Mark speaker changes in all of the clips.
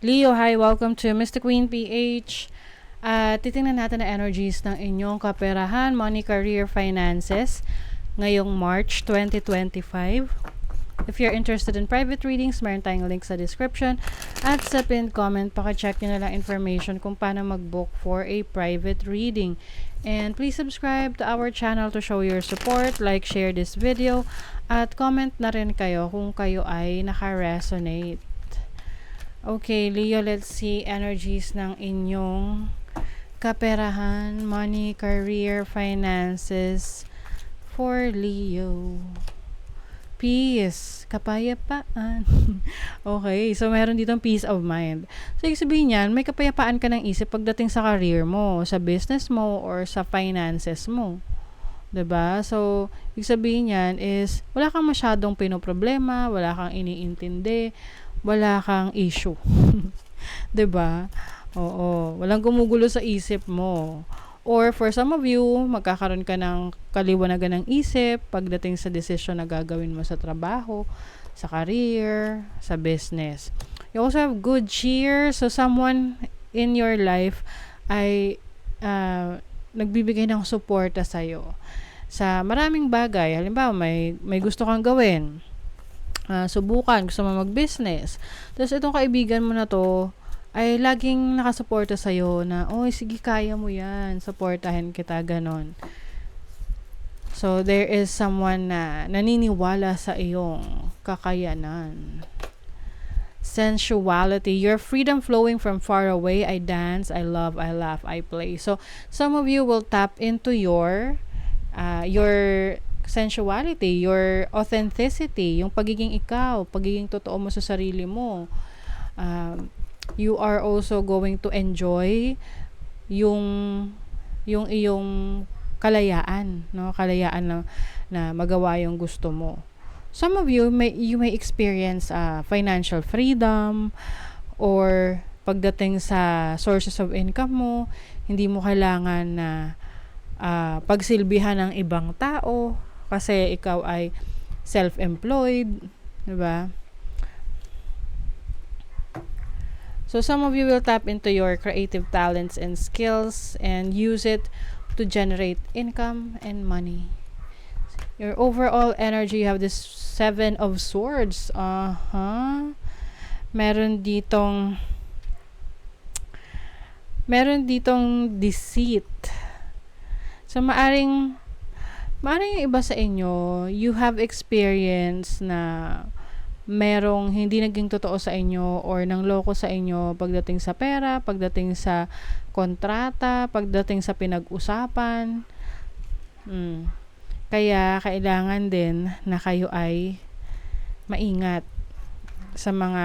Speaker 1: Leo, hi! Welcome to Mystic Queen PH. Titingnan natin ang energies ng inyong kaperahan, money, career, finances ngayong March 2025. If you're interested in private readings, meron tayong link sa description. At sa pinned comment, paka-check nyo na lang information kung paano mag-book for a private reading. And please subscribe to our channel to show your support, like, share this video, at comment na rin kayo kung kayo ay naka-resonate. Okay, Leo, let's see energies ng inyong kaperahan, money, career, finances for Leo. Peace, kapayapaan. Okay, so meron ditong peace of mind. So, ibig sabihin yan, may kapayapaan ka ng isip pagdating sa career mo, sa business mo, or sa finances mo. 'Di ba? So, ibig sabihin yan is, wala kang masyadong pinoproblema, wala kang iniintindi, wala kang issue. 'Di ba? Oo, walang gumugulo sa isip mo. Or for some of you, magkakaroon ka ng kaliwanagan ng isip pagdating sa decision na gagawin mo sa trabaho, sa career, sa business. You also have good cheer. So, someone in your life ay nagbibigay ng suporta sa'yo sa maraming bagay. Halimbawa, may gusto kang gawin. Subukan, gusto mo mag-business. Tapos, itong kaibigan mo na to, ay laging nakasuporta sa'yo na, oy, sige, kaya mo yan. Supportahin kita, ganon. So, there is someone na naniniwala sa iyong kakayanan. Sensuality. Your freedom flowing from far away. I dance, I love, I laugh, I play. So, some of you will tap into your sensuality, your authenticity, yung pagiging ikaw, pagiging totoo mo sa sarili mo. You are also going to enjoy yung iyong kalayaan, no? Kalayaan na magawa yung gusto mo. Some of you may experience financial freedom, or pagdating sa sources of income mo, hindi mo kailangan na pagsilbihan ng ibang tao kasi ikaw ay self-employed, 'di ba? So, some of you will tap into your creative talents and skills and use it to generate income and money. Your overall energy, you have this 7 of Swords. Meron ditong deceit. So, maaring yung iba sa inyo, you have experience na merong hindi naging totoo sa inyo or nang loko sa inyo pagdating sa pera, pagdating sa kontrata, pagdating sa pinag-usapan. Kaya kailangan din na kayo ay maingat sa mga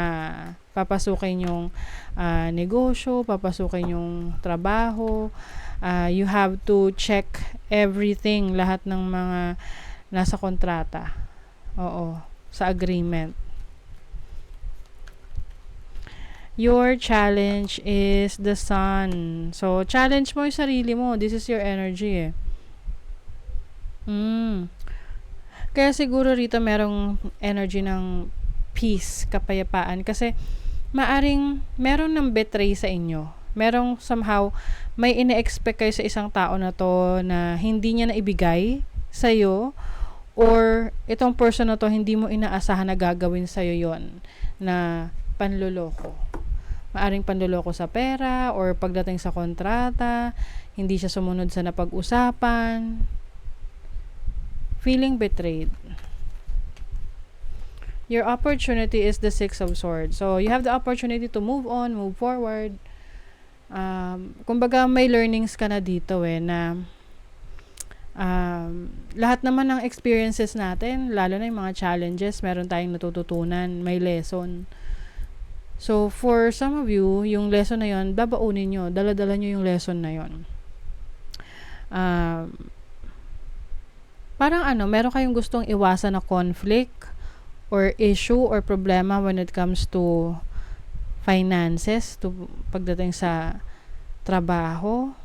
Speaker 1: papasukin yung negosyo, papasukin yung trabaho. You have to check everything, lahat ng mga nasa kontrata. Oo, sa agreement. Your challenge is the sun. So, challenge mo yung sarili mo. This is your energy Kaya siguro rito merong energy ng peace, kapayapaan. Kasi, maaring meron ng betray sa inyo. Merong somehow, may ine-expect kayo sa isang tao na to na hindi niya naibigay sa'yo, or itong person na to hindi mo inaasahan na gagawin sa'yo yon na panluloko. Maaring panluloko sa pera, or pagdating sa kontrata, hindi siya sumunod sa napag-usapan. Feeling betrayed. Your opportunity is the 6 of Swords. So, you have the opportunity to move on, move forward. Kumbaga, may learnings ka na dito na lahat naman ng experiences natin, lalo na yung mga challenges, meron tayong natututunan, may lesson. So, for some of you, yung lesson na yon, babaunin nyo, dala-dala nyo yung lesson na yon. Parang meron kayong gustong iwasan na conflict or issue or problema when it comes to finances, to pagdating sa trabaho.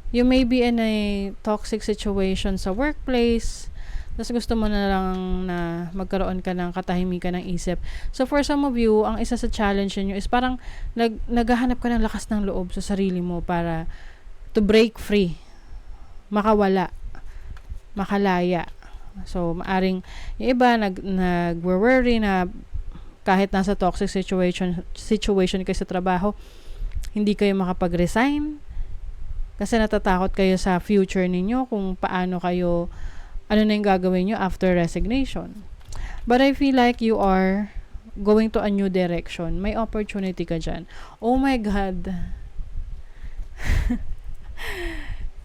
Speaker 1: You may be in a toxic situation sa workplace. Tapos gusto mo na lang na magkaroon ka ng katahimikan ng isip. So for some of you, ang isa sa challenge niyo is parang naghahanap ka ng lakas ng loob sa sarili mo para to break free, makawala, makalaya. So maaring yung iba nag-worry na kahit nasa toxic situation kayo sa trabaho, hindi kayo makapag-resign kasi natatakot kayo sa future ninyo kung paano kayo, ano na yung gagawin nyo after resignation. But I feel like you are going to a new direction. May opportunity ka dyan. Oh my God.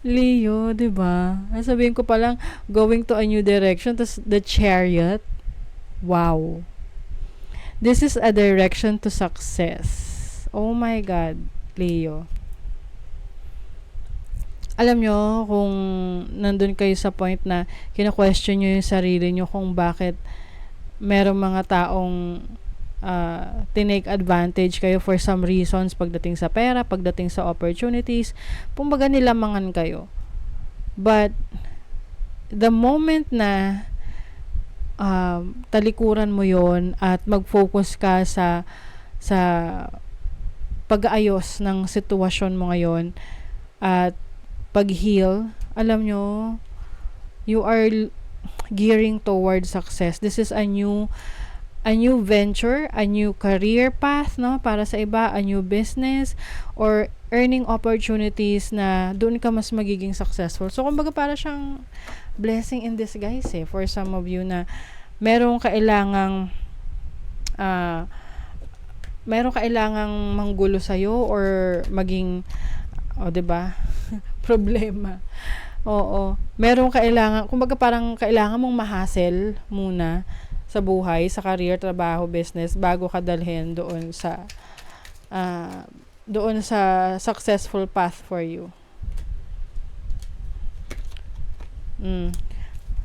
Speaker 1: Leo, diba? Sabihin ko palang going to a new direction. Tas the Chariot. Wow. This is a direction to success. Oh my God, Leo. Alam nyo, kung nandun kayo sa point na kina-question nyo yung sarili nyo kung bakit merong mga taong tinake advantage kayo for some reasons pagdating sa pera, pagdating sa opportunities, kumbaga nilamangan kayo. But, the moment na talikuran mo yon at mag-focus ka sa pag-aayos ng sitwasyon mo ngayon at pag-heal, alam nyo, you are gearing toward success. This is a new venture, a new career path, no? Para sa iba, a new business or earning opportunities na doon ka mas magiging successful. So, kumbaga para siyang blessing in disguise for some of you na merong kailangang manggulo sa'yo or maging, diba? Problema. Oo. Merong kailangan, kumbaga parang kailangan mong ma-hassle muna sa buhay, sa career, trabaho, business bago ka dalhin doon sa successful path for you.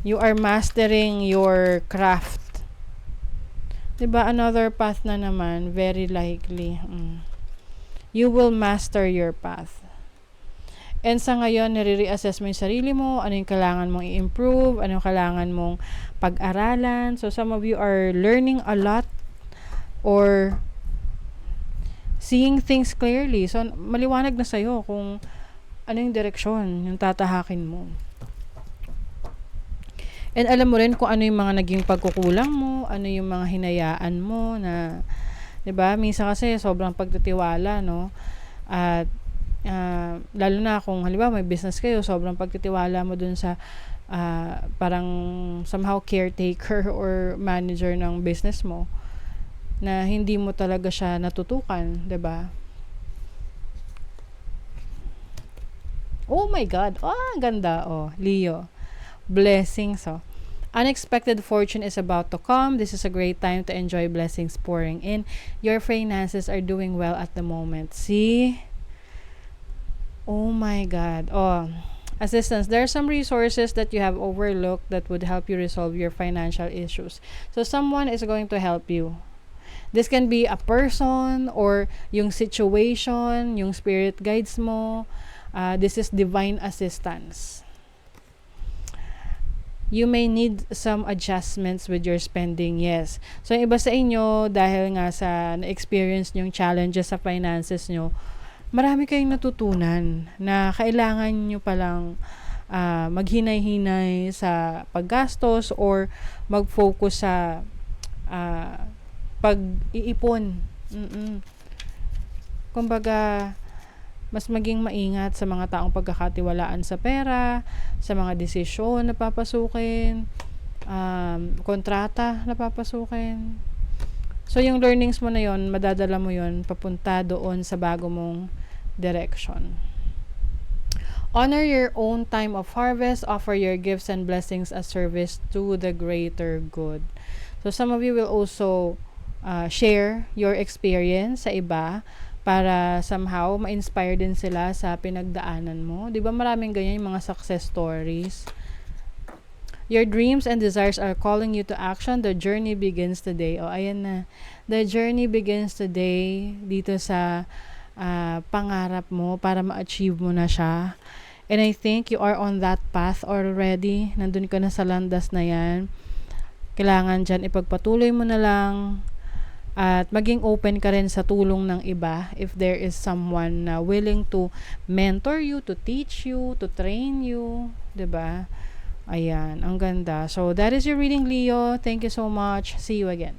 Speaker 1: You are mastering your craft. 'Di ba? Another path na naman, very likely. You will master your path. And sa ngayon, nire-reassess mo yung sarili mo, ano yung kailangan mong i-improve, ano yung kailangan mong pag-aralan. So, some of you are learning a lot or seeing things clearly. So, maliwanag na sa'yo kung ano yung direksyon, yung tatahakin mo. And alam mo rin kung ano yung mga naging pagkukulang mo, ano yung mga hinayaan mo na, 'di ba? Minsan kasi sobrang pagtitiwala, no? At lalo na kung halimbawa may business kayo, sobrang pagtitiwala mo dun sa parang somehow caretaker or manager ng business mo na hindi mo talaga siya natutukan, 'di ba? Oh my God. Ganda. Leo. Blessings. Unexpected fortune is about to come. This is a great time to enjoy blessings pouring in. Your finances are doing well at the moment. See? Oh my God. Assistance. There are some resources that you have overlooked that would help you resolve your financial issues. So someone is going to help you. This can be a person or yung situation, yung spirit guides mo. This is divine assistance. You may need some adjustments with your spending, yes. So, yung iba sa inyo, dahil nga sa na-experience nyong challenges sa finances nyo, marami kayong natutunan na kailangan nyo palang maghinay-hinay sa paggastos or mag-focus sa pag-iipon. Kumbaga, mas maging maingat sa mga taong pagkakatiwalaan sa pera, sa mga desisyon na papasukin, kontrata na papasukin. So, yung learnings mo na yon, madadala mo yon papunta doon sa bago mong direction. Honor your own time of harvest. Offer your gifts and blessings as service to the greater good. So, some of you will also share your experience sa iba para somehow ma-inspire din sila sa pinagdaanan mo. 'Di ba maraming ganyan yung mga success stories? Your dreams and desires are calling you to action. The journey begins today. Ayan na. The journey begins today dito sa pangarap mo para ma-achieve mo na siya. And I think you are on that path already. Nandun ka na sa landas na yan. Kailangan dyan ipagpatuloy mo na lang at maging open ka rin sa tulong ng iba if there is someone na willing to mentor you, to teach you, to train you, 'di ba? Ayan, ang ganda. So that is your reading, Leo. Thank you so much. See you again.